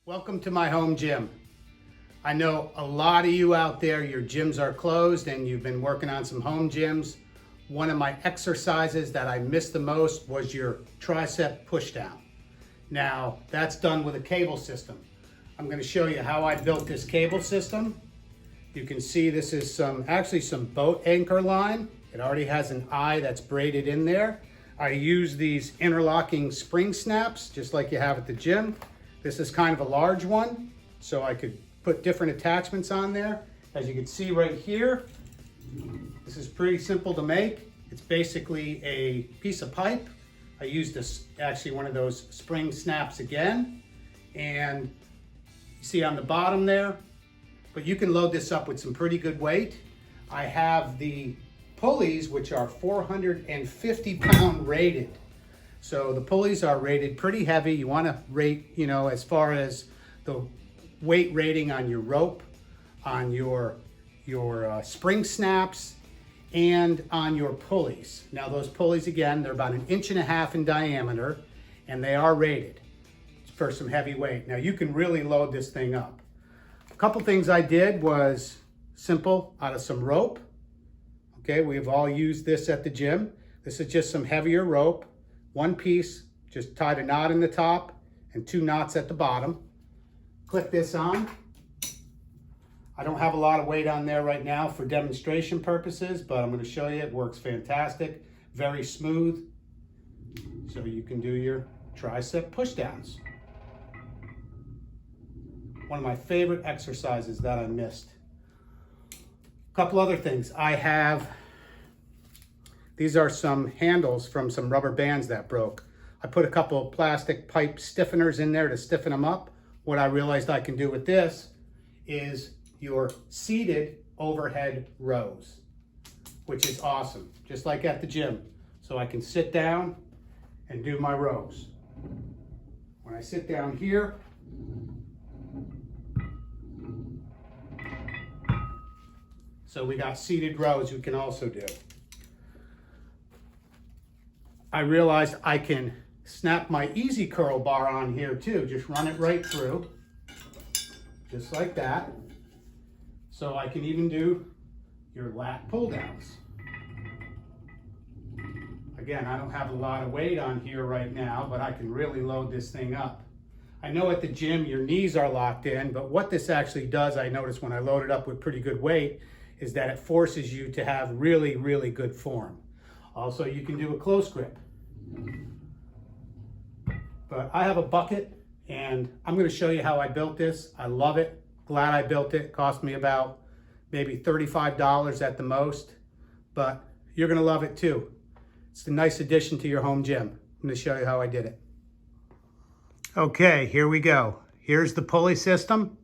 Welcome to my home gym. I know a lot of you out there, your gyms are closed and you've been working on some home gyms. One of my exercises that I missed the most was your tricep pushdown. Now, that's done with a cable system. I'm going to show you how I built this cable system. You can see this is actually some boat anchor line. It already has an eye that's braided in there. I use these interlocking spring snaps, just like you have at the gym. This is kind of a large one, so I could put different attachments on there. As you can see right here, this is pretty simple to make. It's basically a piece of pipe. I used this, actually one of those spring snaps again. And you see on the bottom there, but you can load this up with some pretty good weight. I have the pulleys, which are 450 pound rated. So the pulleys are rated pretty heavy. You want to rate, as far as the weight rating on your rope, on your spring snaps, and on your pulleys. Now those pulleys, again, they're about 1.5 inches in diameter, and they are rated for some heavy weight. Now you can really load this thing up. A couple things I did was simple, out of some rope. Okay, we've all used this at the gym. This is just some heavier rope. One piece, just tied a knot in the top and 2 knots at the bottom. Clip this on. I don't have a lot of weight on there right now for demonstration purposes, but I'm going to show you. It works fantastic, very smooth. So you can do your tricep pushdowns. One of my favorite exercises that I missed. A couple other things. These are some handles from some rubber bands that broke. I put a couple of plastic pipe stiffeners in there to stiffen them up. What I realized I can do with this is your seated overhead rows, which is awesome, just like at the gym. So I can sit down and do my rows. When I sit down here, so we got seated rows we can also do. I realized I can snap my easy curl bar on here too. Just run it right through, just like that. So I can even do your lat pull downs. Again, I don't have a lot of weight on here right now, but I can really load this thing up. I know at the gym your knees are locked in, but what this actually does, I noticed when I load it up with pretty good weight, is that it forces you to have really, really good form. Also, you can do a close grip. But I have a bucket and I'm going to show you how I built this. I love it. Glad I built it. Cost me about maybe $35 at the most, but you're going to love it too. It's a nice addition to your home gym. I'm going to show you how I did it. Okay, here we go. Here's the pulley system.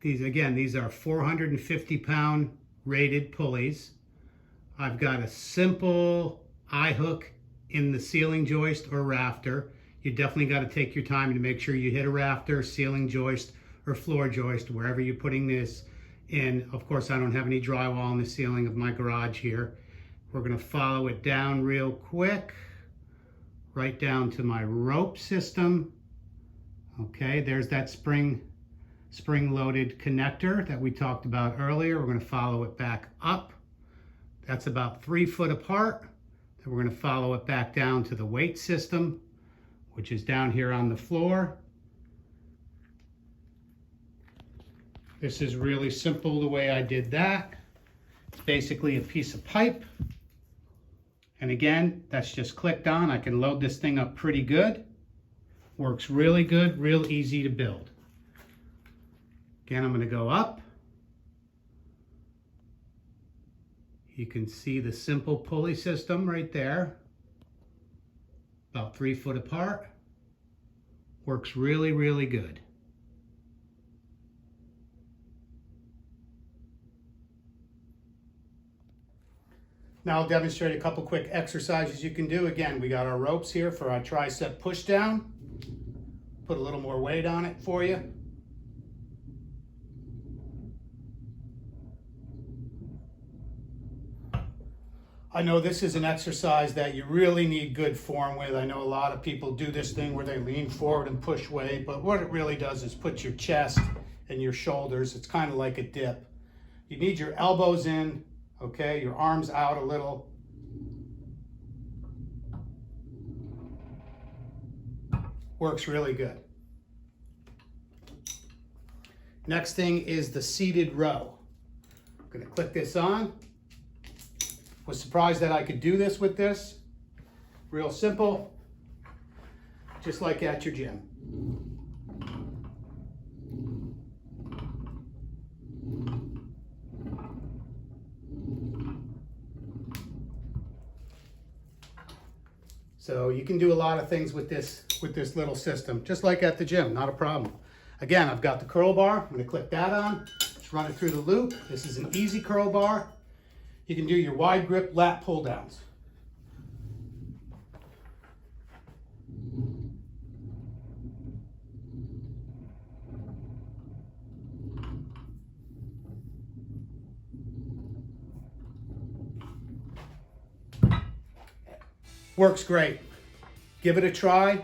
These are 450 pound rated pulleys. I've got a simple eye hook in the ceiling joist or rafter. You definitely got to take your time to make sure you hit a rafter, ceiling joist, or floor joist, wherever you're putting this in. Of course, I don't have any drywall in the ceiling of my garage here. We're going to follow it down real quick, right down to my rope system. Okay, there's that spring-loaded connector that we talked about earlier. We're going to follow it back up. That's about 3 foot apart. Then we're going to follow it back down to the weight system, which is down here on the floor. This is really simple the way I did that. It's basically a piece of pipe. And again, that's just clicked on. I can load this thing up pretty good. Works really good, real easy to build. Again, I'm going to go up. You can see the simple pulley system right there. About 3 foot apart. Works really, really good. Now I'll demonstrate a couple quick exercises you can do. Again, we got our ropes here for our tricep push down. Put a little more weight on it for you. I know this is an exercise that you really need good form with. I know a lot of people do this thing where they lean forward and push weight, but what it really does is put your chest and your shoulders. It's kind of like a dip. You need your elbows in, okay, your arms out a little. Works really good. Next thing is the seated row. I'm gonna click this on. Was surprised that I could do this with this. Real simple, just like at your gym. So you can do a lot of things with this little system, just like at the gym, not a problem. Again, I've got the curl bar. I'm gonna click that on, just run it through the loop. This is an easy curl bar. You can do your wide grip lat pull downs. Works great. Give it a try.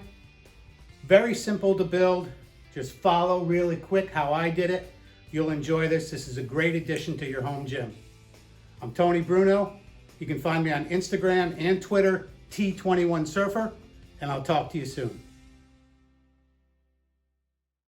Very simple to build. Just follow really quick how I did it. You'll enjoy this. This is a great addition to your home gym. I'm Tony Bruno. You can find me on Instagram and Twitter, T21Surfer, and I'll talk to you soon.